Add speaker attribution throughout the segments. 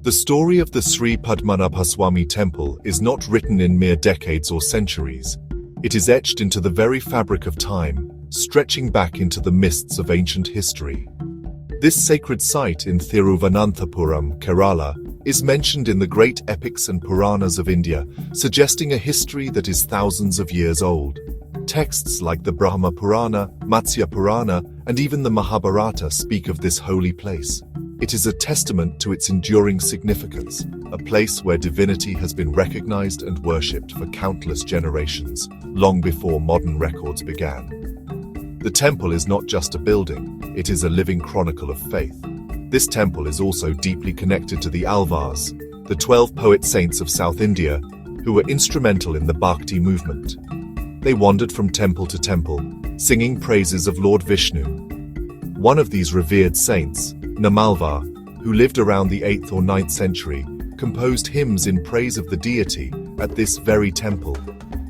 Speaker 1: The story of the Sri Padmanabhaswamy temple is not written in mere decades or centuries. It is etched into the very fabric of time, stretching back into the mists of ancient history. This sacred site in Thiruvananthapuram, Kerala, is mentioned in the great epics and Puranas of India, suggesting a history that is thousands of years old. Texts like the Brahma Purana, Matsya Purana, and even the Mahabharata speak of this holy place. It is a testament to its enduring significance, a place where divinity has been recognized and worshipped for countless generations, long before modern records began. The temple is not just a building, it is a living chronicle of faith. This temple is also deeply connected to the Alvars, the 12 poet saints of South India, who were instrumental in the Bhakti movement. They wandered from temple to temple, singing praises of Lord Vishnu. One of these revered saints, Namalvar, who lived around the 8th or 9th century, composed hymns in praise of the deity at this very temple.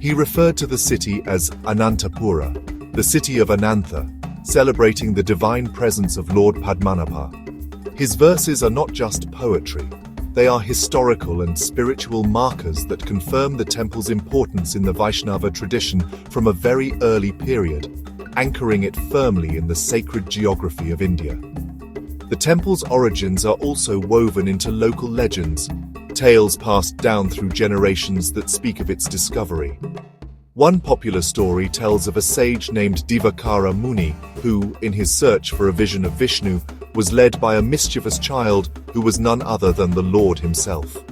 Speaker 1: He referred to the city as Anantapura, the city of Anantha, celebrating the divine presence of Lord Padmanabha. His verses are not just poetry, they are historical and spiritual markers that confirm the temple's importance in the Vaishnava tradition from a very early period, anchoring it firmly in the sacred geography of India. The temple's origins are also woven into local legends, tales passed down through generations that speak of its discovery. One popular story tells of a sage named Divakara Muni who, in his search for a vision of Vishnu, was led by a mischievous child who was none other than the Lord himself.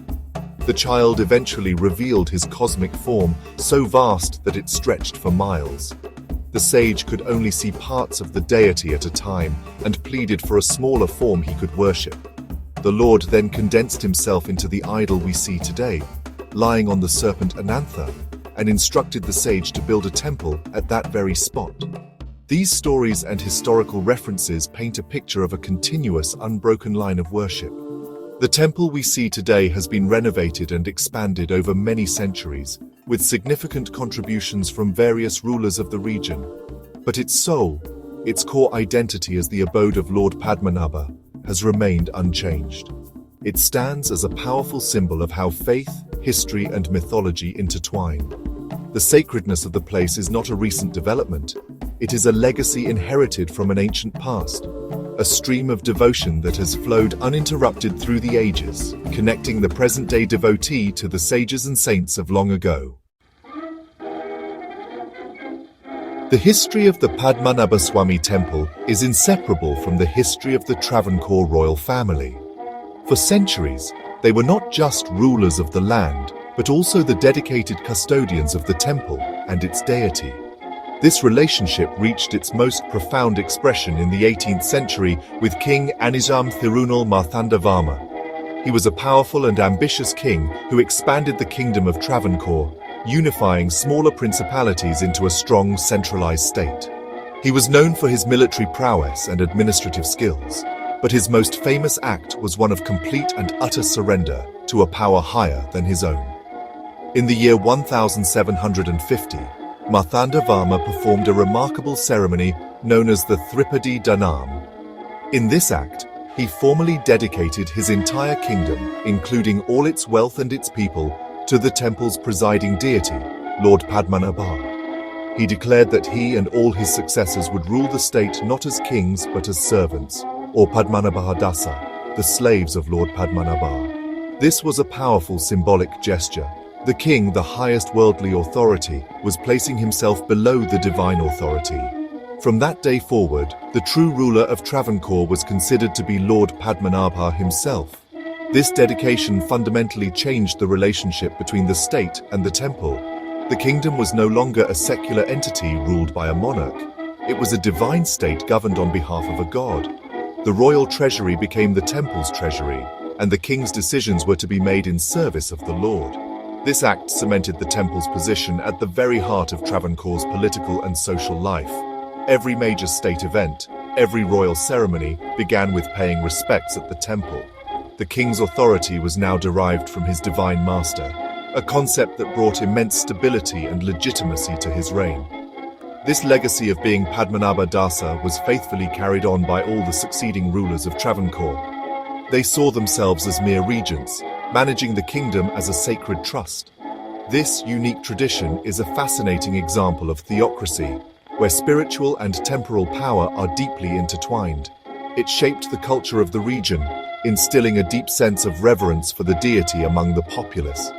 Speaker 1: The child eventually revealed his cosmic form, so vast that it stretched for miles. The sage could only see parts of the deity at a time and pleaded for a smaller form he could worship. The Lord then condensed himself into the idol we see today, lying on the serpent Anantha, and instructed the sage to build a temple at that very spot. These stories and historical references paint a picture of a continuous, unbroken line of worship. The temple we see today has been renovated and expanded over many centuries, with significant contributions from various rulers of the region. But its soul, its core identity as the abode of Lord Padmanabha, has remained unchanged. It stands as a powerful symbol of how faith, history, and mythology intertwine. The sacredness of the place is not a recent development. It is a legacy inherited from an ancient past, a stream of devotion that has flowed uninterrupted through the ages, connecting the present-day devotee to the sages and saints of long ago. The history of the Padmanabhaswamy temple is inseparable from the history of the Travancore royal family. For centuries, they were not just rulers of the land, but also the dedicated custodians of the temple and its deity. This relationship reached its most profound expression in the 18th century with King Anizam Thirunal Marthandavarma. He was a powerful and ambitious king who expanded the kingdom of Travancore, unifying smaller principalities into a strong, centralized state. He was known for his military prowess and administrative skills, but his most famous act was one of complete and utter surrender to a power higher than his own. In the year 1750, Marthandavarma performed a remarkable ceremony known as the Thripadi Danam. In this act, he formally dedicated his entire kingdom, including all its wealth and its people, to the temple's presiding deity, Lord Padmanabha. He declared that he and all his successors would rule the state not as kings but as servants, or Padmanabhadasa, the slaves of Lord Padmanabha. This was a powerful symbolic gesture. The king, the highest worldly authority, was placing himself below the divine authority. From that day forward, the true ruler of Travancore was considered to be Lord Padmanabha himself. This dedication fundamentally changed the relationship between the state and the temple. The kingdom was no longer a secular entity ruled by a monarch. It was a divine state governed on behalf of a god. The royal treasury became the temple's treasury, and the king's decisions were to be made in service of the Lord. This act cemented the temple's position at the very heart of Travancore's political and social life. Every major state event, every royal ceremony began with paying respects at the temple. The king's authority was now derived from his divine master, a concept that brought immense stability and legitimacy to his reign. This legacy of being Padmanabha Dasa was faithfully carried on by all the succeeding rulers of Travancore. They saw themselves as mere regents, managing the kingdom as a sacred trust. This unique tradition is a fascinating example of theocracy, where spiritual and temporal power are deeply intertwined. It shaped the culture of the region, instilling a deep sense of reverence for the deity among the populace.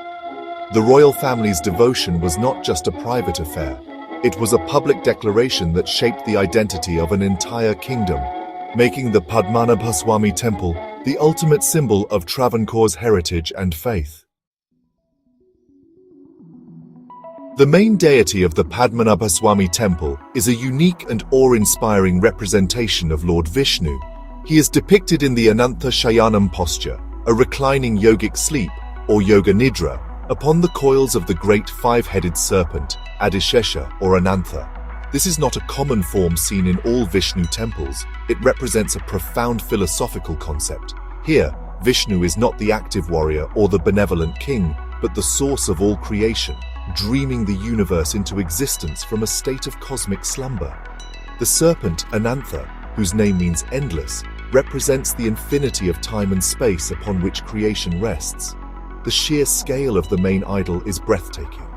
Speaker 1: The royal family's devotion was not just a private affair. It was a public declaration that shaped the identity of an entire kingdom, making the Padmanabhaswamy temple the ultimate symbol of Travancore's heritage and faith. The main deity of the Padmanabhaswamy temple is a unique and awe-inspiring representation of Lord Vishnu. He is depicted in the Anantha Shayanam posture, a reclining yogic sleep, or yoga nidra, upon the coils of the great five-headed serpent, Adishesha or Anantha. This is not a common form seen in all Vishnu temples. It represents a profound philosophical concept. Here, Vishnu is not the active warrior or the benevolent king, but the source of all creation, dreaming the universe into existence from a state of cosmic slumber. The serpent, Anantha, whose name means endless, represents the infinity of time and space upon which creation rests. The sheer scale of the main idol is breathtaking.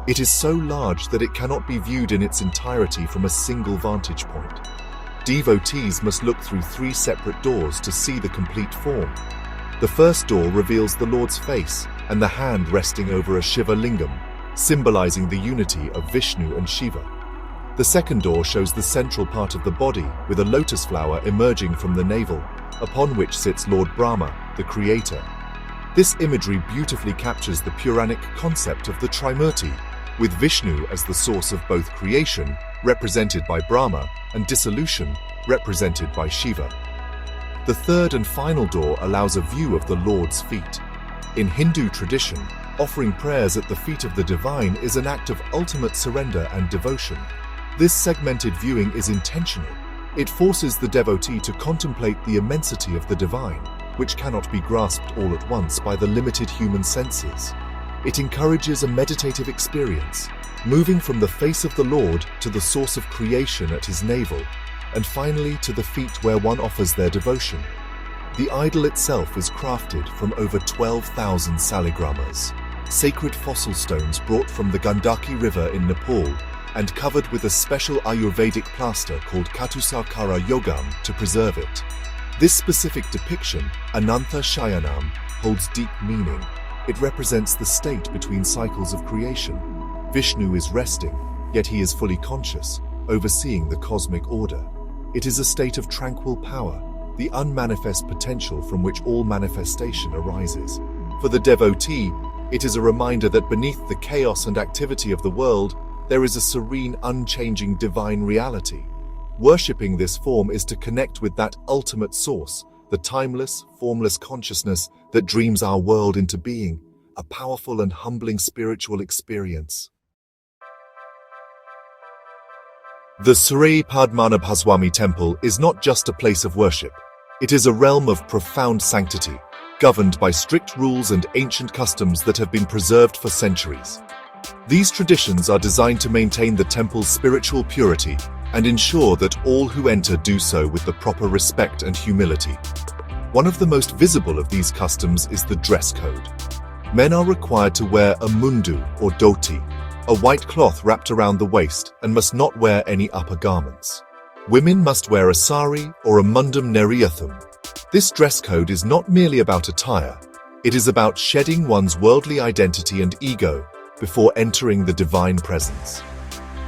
Speaker 1: It is so large that it cannot be viewed in its entirety from a single vantage point. Devotees must look through 3 separate doors to see the complete form. The first door reveals the Lord's face and the hand resting over a Shiva lingam, symbolizing the unity of Vishnu and Shiva. The second door shows the central part of the body with a lotus flower emerging from the navel, upon which sits Lord Brahma, the creator. This imagery beautifully captures the Puranic concept of the Trimurti, with Vishnu as the source of both creation, represented by Brahma, and dissolution, represented by Shiva. The third and final door allows a view of the Lord's feet. In Hindu tradition, offering prayers at the feet of the divine is an act of ultimate surrender and devotion. This segmented viewing is intentional. It forces the devotee to contemplate the immensity of the divine, which cannot be grasped all at once by the limited human senses. It encourages a meditative experience, moving from the face of the Lord to the source of creation at his navel, and finally to the feet where one offers their devotion. The idol itself is crafted from over 12,000 saligramas, sacred fossil stones brought from the Gandaki River in Nepal, and covered with a special Ayurvedic plaster called Katusakara Yogam to preserve it. This specific depiction, Anantha Shayanam, holds deep meaning. It represents the state between cycles of creation. Vishnu is resting, yet he is fully conscious, overseeing the cosmic order. It is a state of tranquil power, the unmanifest potential from which all manifestation arises. For the devotee, it is a reminder that beneath the chaos and activity of the world, there is a serene, unchanging divine reality. Worshipping this form is to connect with that ultimate source, the timeless, formless consciousness that dreams our world into being, a powerful and humbling spiritual experience. The Sri Padmanabhaswamy temple is not just a place of worship. It is a realm of profound sanctity, governed by strict rules and ancient customs that have been preserved for centuries. These traditions are designed to maintain the temple's spiritual purity and ensure that all who enter do so with the proper respect and humility. One of the most visible of these customs is the dress code. Men are required to wear a mundu or dhoti, a white cloth wrapped around the waist, and must not wear any upper garments. Women must wear a sari or a mundam neriyatham. This dress code is not merely about attire. It is about shedding one's worldly identity and ego before entering the divine presence.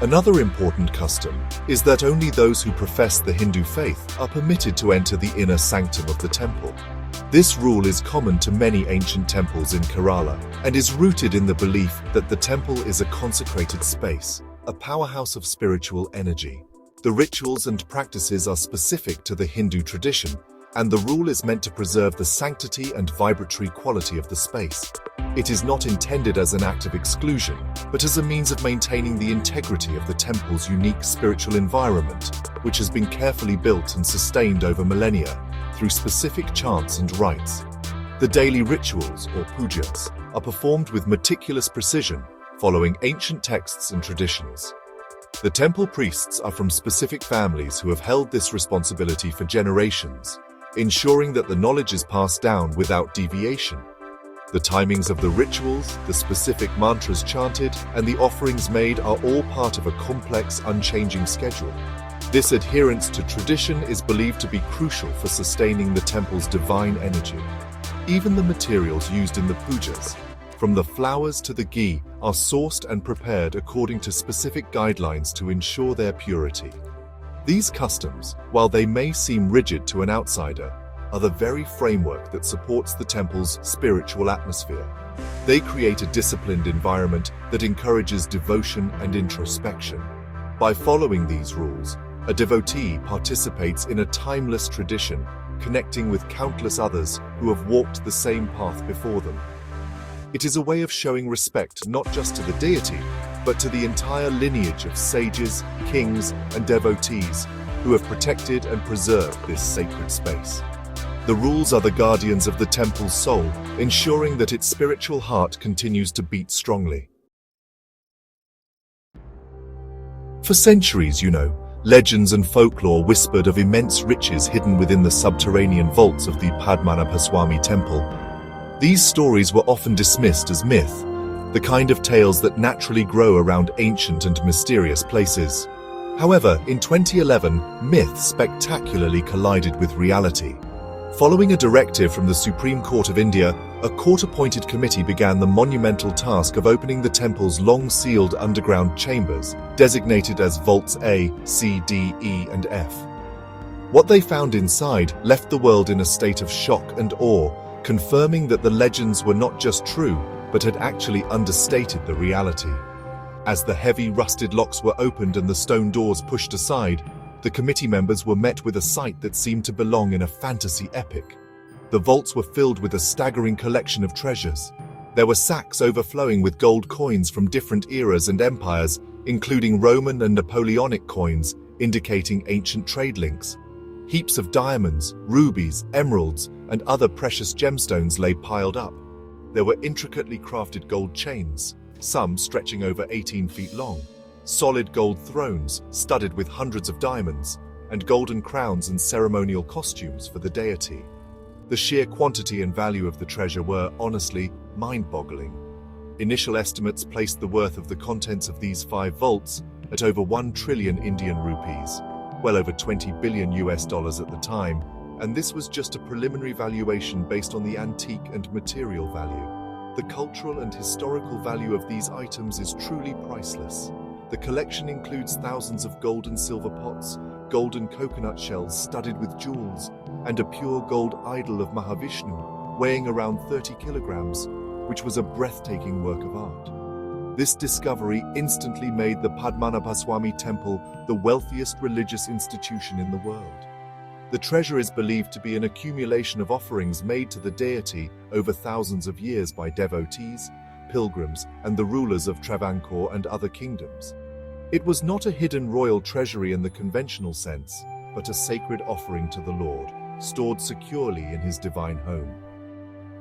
Speaker 1: Another important custom is that only those who profess the Hindu faith are permitted to enter the inner sanctum of the temple. This rule is common to many ancient temples in Kerala and is rooted in the belief that the temple is a consecrated space, a powerhouse of spiritual energy. The rituals and practices are specific to the Hindu tradition, and the rule is meant to preserve the sanctity and vibratory quality of the space. It is not intended as an act of exclusion, but as a means of maintaining the integrity of the temple's unique spiritual environment, which has been carefully built and sustained over millennia through specific chants and rites. The daily rituals, or pujas, are performed with meticulous precision, following ancient texts and traditions. The temple priests are from specific families who have held this responsibility for generations, ensuring that the knowledge is passed down without deviation. The timings of the rituals, the specific mantras chanted, and the offerings made are all part of a complex, unchanging schedule. This adherence to tradition is believed to be crucial for sustaining the temple's divine energy. Even the materials used in the pujas, from the flowers to the ghee, are sourced and prepared according to specific guidelines to ensure their purity. These customs, while they may seem rigid to an outsider, are the very framework that supports the temple's spiritual atmosphere. They create a disciplined environment that encourages devotion and introspection. By following these rules, a devotee participates in a timeless tradition, connecting with countless others who have walked the same path before them. It is a way of showing respect not just to the deity, but to the entire lineage of sages, kings, and devotees who have protected and preserved this sacred space. The rules are the guardians of the temple's soul, ensuring that its spiritual heart continues to beat strongly. For centuries, legends and folklore whispered of immense riches hidden within the subterranean vaults of the Padmanabhaswamy temple. These stories were often dismissed as myth, the kind of tales that naturally grow around ancient and mysterious places. However, in 2011, myth spectacularly collided with reality. Following a directive from the Supreme Court of India, a court-appointed committee began the monumental task of opening the temple's long-sealed underground chambers, designated as Vaults A, C, D, E, and F. What they found inside left the world in a state of shock and awe, confirming that the legends were not just true, but had actually understated the reality. As the heavy, rusted locks were opened and the stone doors pushed aside, the committee members were met with a sight that seemed to belong in a fantasy epic. The vaults were filled with a staggering collection of treasures. There were sacks overflowing with gold coins from different eras and empires, including Roman and Napoleonic coins, indicating ancient trade links. Heaps of diamonds, rubies, emeralds, and other precious gemstones lay piled up. There were intricately crafted gold chains, some stretching over 18 feet long, solid gold thrones studded with hundreds of diamonds, and golden crowns and ceremonial costumes for the deity. The sheer quantity and value of the treasure were, honestly, mind-boggling. Initial estimates placed the worth of the contents of these 5 vaults at over 1 trillion Indian rupees, well over $20 billion at the time, and this was just a preliminary valuation based on the antique and material value. The cultural and historical value of these items is truly priceless. The collection includes thousands of gold and silver pots, golden coconut shells studded with jewels, and a pure gold idol of Mahavishnu, weighing around 30 kilograms, which was a breathtaking work of art. This discovery instantly made the Padmanabhaswamy temple the wealthiest religious institution in the world. The treasure is believed to be an accumulation of offerings made to the deity over thousands of years by devotees, pilgrims, and the rulers of Travancore and other kingdoms. It was not a hidden royal treasury in the conventional sense, but a sacred offering to the Lord, stored securely in his divine home.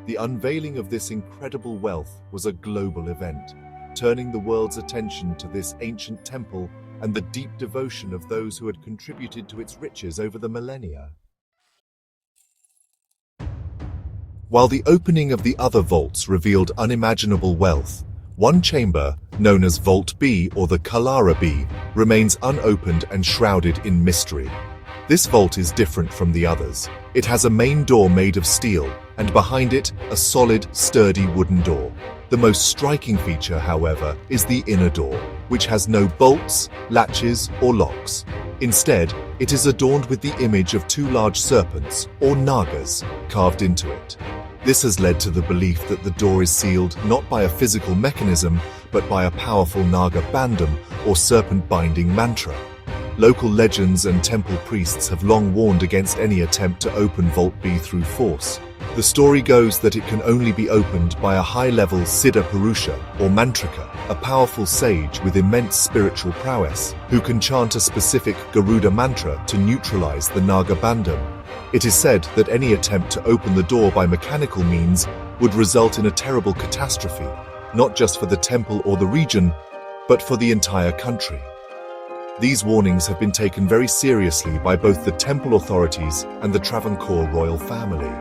Speaker 1: The unveiling of this incredible wealth was a global event, turning the world's attention to this ancient temple and the deep devotion of those who had contributed to its riches over the millennia. While the opening of the other vaults revealed unimaginable wealth, one chamber, known as Vault B or the Kalara B, remains unopened and shrouded in mystery. This vault is different from the others. It has a main door made of steel, and behind it, a solid, sturdy wooden door. The most striking feature, however, is the inner door, which has no bolts, latches, or locks. Instead, it is adorned with the image of 2 large serpents, or nagas, carved into it. This has led to the belief that the door is sealed not by a physical mechanism, but by a powerful naga bandham, or serpent-binding mantra. Local legends and temple priests have long warned against any attempt to open Vault B through force. The story goes that it can only be opened by a high-level Siddha Purusha or Mantrika, a powerful sage with immense spiritual prowess, who can chant a specific Garuda mantra to neutralize the Naga Bandham. It is said that any attempt to open the door by mechanical means would result in a terrible catastrophe, not just for the temple or the region, but for the entire country. These warnings have been taken very seriously by both the temple authorities and the Travancore royal family.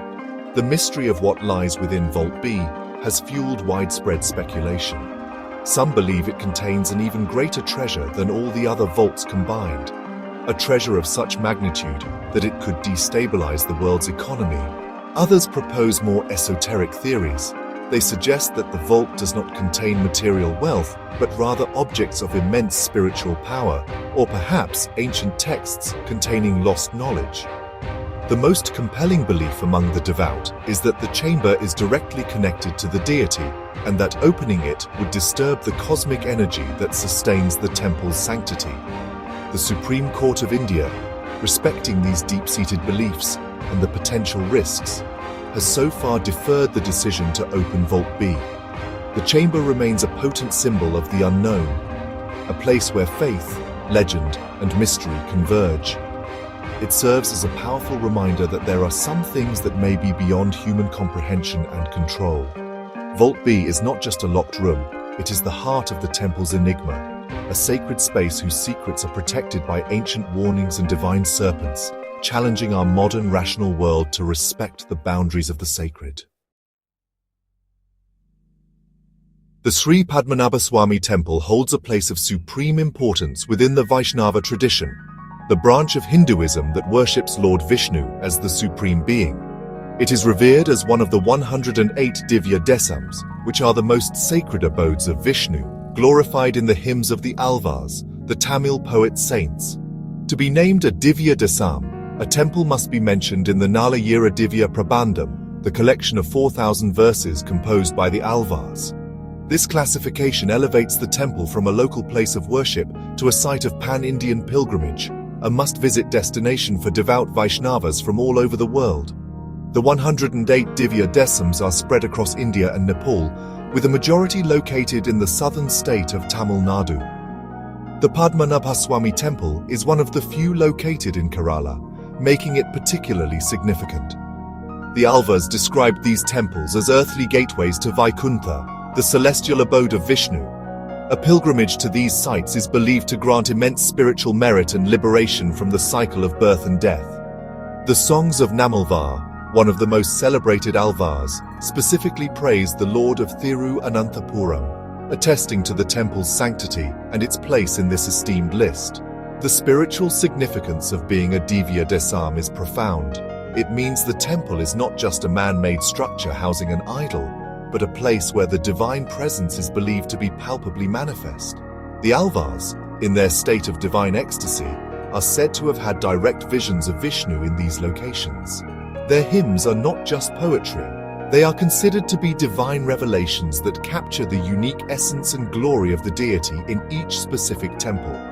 Speaker 1: The mystery of what lies within Vault B has fueled widespread speculation. Some believe it contains an even greater treasure than all the other vaults combined, a treasure of such magnitude that it could destabilize the world's economy. Others propose more esoteric theories. They suggest that the vault does not contain material wealth, but rather objects of immense spiritual power, or perhaps ancient texts containing lost knowledge. The most compelling belief among the devout is that the chamber is directly connected to the deity, and that opening it would disturb the cosmic energy that sustains the temple's sanctity. The Supreme Court of India, respecting these deep-seated beliefs and the potential risks, has so far deferred the decision to open Vault B. The chamber remains a potent symbol of the unknown, a place where faith, legend, and mystery converge. It serves as a powerful reminder that there are some things that may be beyond human comprehension and control. Vault B is not just a locked room, it is the heart of the temple's enigma, a sacred space whose secrets are protected by ancient warnings and divine serpents, challenging our modern rational world to respect the boundaries of the sacred. The Sri Padmanabhaswamy Temple holds a place of supreme importance within the Vaishnava tradition, the branch of Hinduism that worships Lord Vishnu as the supreme being. It is revered as one of the 108 Divya Desams, which are the most sacred abodes of Vishnu, glorified in the hymns of the Alvars, the Tamil poet saints. To be named a Divya Desam, a temple must be mentioned in the Nalayira Divya Prabandham, the collection of 4,000 verses composed by the Alvars. This classification elevates the temple from a local place of worship to a site of pan-Indian pilgrimage, a must-visit destination for devout Vaishnavas from all over the world. The 108 Divya Desams are spread across India and Nepal, with a majority located in the southern state of Tamil Nadu. The Padmanabhaswamy Temple is one of the few located in Kerala, making it particularly significant. The Alvars described these temples as earthly gateways to Vaikuntha, the celestial abode of Vishnu. A pilgrimage to these sites is believed to grant immense spiritual merit and liberation from the cycle of birth and death. The songs of Namalvar, one of the most celebrated Alvars, specifically praise the Lord of Thiruvananthapuram, attesting to the temple's sanctity and its place in this esteemed list. The spiritual significance of being a Divya Desam is profound. It means the temple is not just a man-made structure housing an idol, but a place where the divine presence is believed to be palpably manifest. The Alvars, in their state of divine ecstasy, are said to have had direct visions of Vishnu in these locations. Their hymns are not just poetry. They are considered to be divine revelations that capture the unique essence and glory of the deity in each specific temple.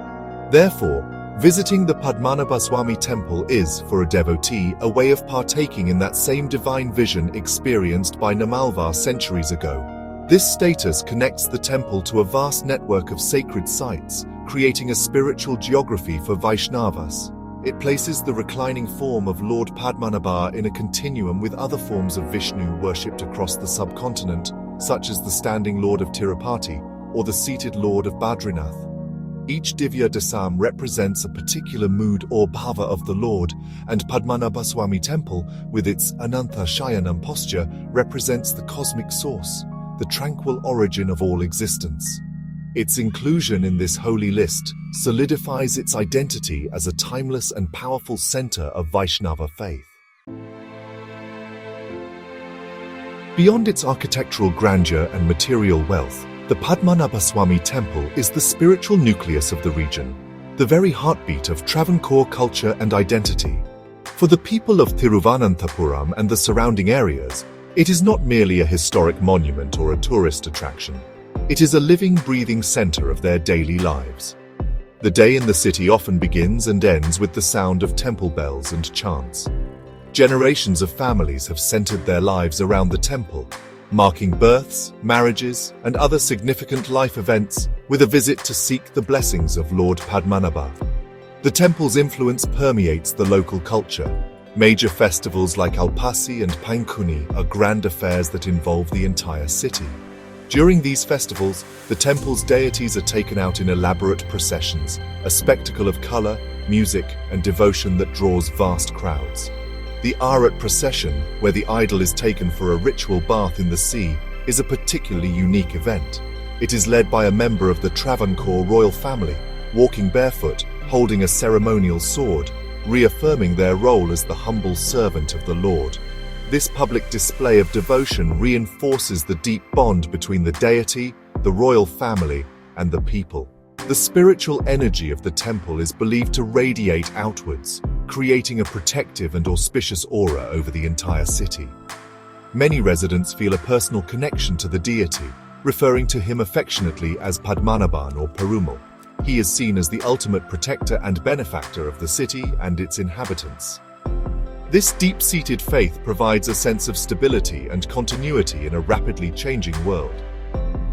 Speaker 1: Therefore, visiting the Padmanabhaswamy Temple is, for a devotee, a way of partaking in that same divine vision experienced by Namalvar centuries ago. This status connects the temple to a vast network of sacred sites, creating a spiritual geography for Vaishnavas. It places the reclining form of Lord Padmanabha in a continuum with other forms of Vishnu worshipped across the subcontinent, such as the standing Lord of Tirupati or the seated Lord of Badrinath. Each Divya Desam represents a particular mood or bhava of the Lord, and Padmanabhaswamy Temple, with its Anantha Shayanam posture, represents the cosmic source, the tranquil origin of all existence. Its inclusion in this holy list solidifies its identity as a timeless and powerful center of Vaishnava faith. Beyond its architectural grandeur and material wealth, the Padmanabhaswamy Temple is the spiritual nucleus of the region, the very heartbeat of Travancore culture and identity. For the people of Thiruvananthapuram and the surrounding areas, it is not merely a historic monument or a tourist attraction. It is a living, breathing center of their daily lives. The day in the city often begins and ends with the sound of temple bells and chants. Generations of families have centered their lives around the temple, marking births, marriages, and other significant life events with a visit to seek the blessings of Lord Padmanabha. The temple's influence permeates the local culture. Major festivals like Alpasi and Pankuni are grand affairs that involve the entire city. During these festivals, the temple's deities are taken out in elaborate processions, a spectacle of color, music, and devotion that draws vast crowds. The Arat procession, where the idol is taken for a ritual bath in the sea, is a particularly unique event. It is led by a member of the Travancore royal family, walking barefoot, holding a ceremonial sword, reaffirming their role as the humble servant of the Lord. This public display of devotion reinforces the deep bond between the deity, the royal family, and the people. The spiritual energy of the temple is believed to radiate outwards, creating a protective and auspicious aura over the entire city. Many residents feel a personal connection to the deity, referring to him affectionately as Padmanabhan or Perumal. He is seen as the ultimate protector and benefactor of the city and its inhabitants. This deep-seated faith provides a sense of stability and continuity in a rapidly changing world.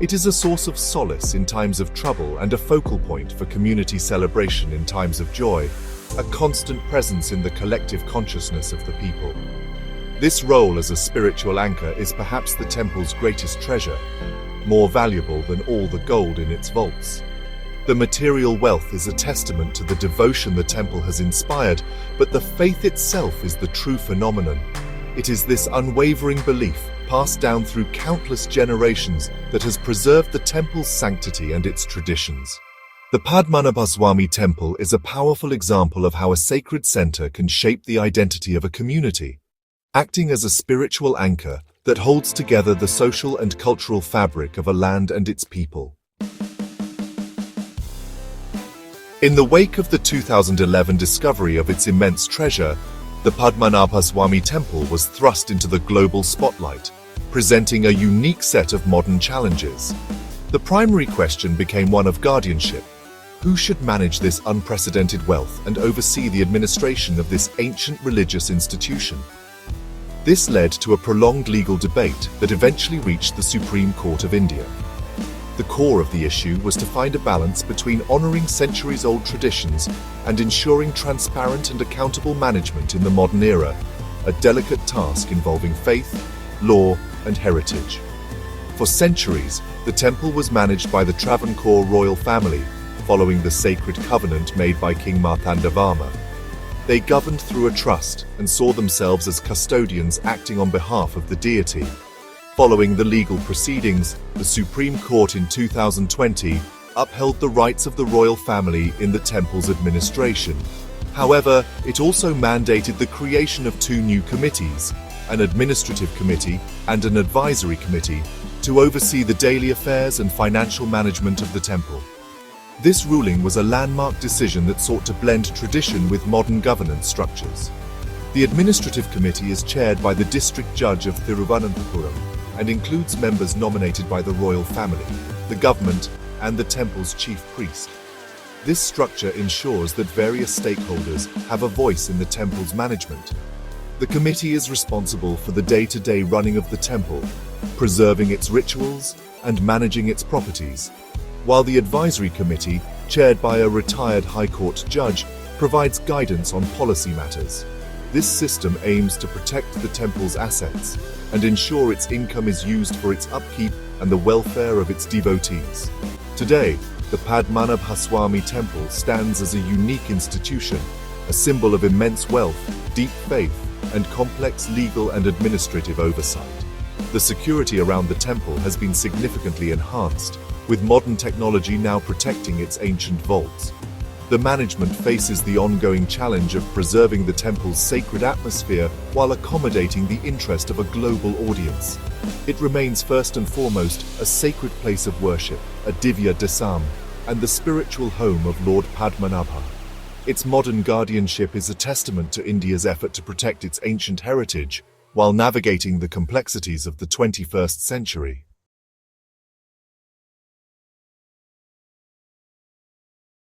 Speaker 1: It is a source of solace in times of trouble and a focal point for community celebration in times of joy, a constant presence in the collective consciousness of the people. This role as a spiritual anchor is perhaps the temple's greatest treasure, more valuable than all the gold in its vaults. The material wealth is a testament to the devotion the temple has inspired, but the faith itself is the true phenomenon. It is this unwavering belief, passed down through countless generations, that has preserved the temple's sanctity and its traditions. The Padmanabhaswamy temple is a powerful example of how a sacred center can shape the identity of a community, acting as a spiritual anchor that holds together the social and cultural fabric of a land and its people. In the wake of the 2011 discovery of its immense treasure, the Padmanabhaswamy temple was thrust into the global spotlight, presenting a unique set of modern challenges. The primary question became one of guardianship. Who should manage this unprecedented wealth and oversee the administration of this ancient religious institution? This led to a prolonged legal debate that eventually reached the Supreme Court of India. The core of the issue was to find a balance between honoring centuries-old traditions and ensuring transparent and accountable management in the modern era, a delicate task involving faith, law, and heritage. For centuries, the temple was managed by the Travancore royal family, following the sacred covenant made by King Marthandavarma. They governed through a trust and saw themselves as custodians acting on behalf of the deity. Following the legal proceedings, the Supreme Court in 2020 upheld the rights of the royal family in the temple's administration. However, it also mandated the creation of two new committees, an administrative committee and an advisory committee, to oversee the daily affairs and financial management of the temple. This ruling was a landmark decision that sought to blend tradition with modern governance structures. The administrative committee is chaired by the district judge of Thiruvananthapuram and includes members nominated by the royal family, the government, and the temple's chief priest. This structure ensures that various stakeholders have a voice in the temple's management. The committee is responsible for the day-to-day running of the temple, preserving its rituals and managing its properties, while the advisory committee, chaired by a retired High Court judge, provides guidance on policy matters. This system aims to protect the temple's assets and ensure its income is used for its upkeep and the welfare of its devotees. Today, the Padmanabhaswamy temple stands as a unique institution, a symbol of immense wealth, deep faith, and complex legal and administrative oversight. The security around the temple has been significantly enhanced, with modern technology now protecting its ancient vaults. The management faces the ongoing challenge of preserving the temple's sacred atmosphere while accommodating the interest of a global audience. It remains first and foremost a sacred place of worship, a Divya Dasam, and the spiritual home of Lord Padmanabha. Its modern guardianship is a testament to India's effort to protect its ancient heritage while navigating the complexities of the 21st century.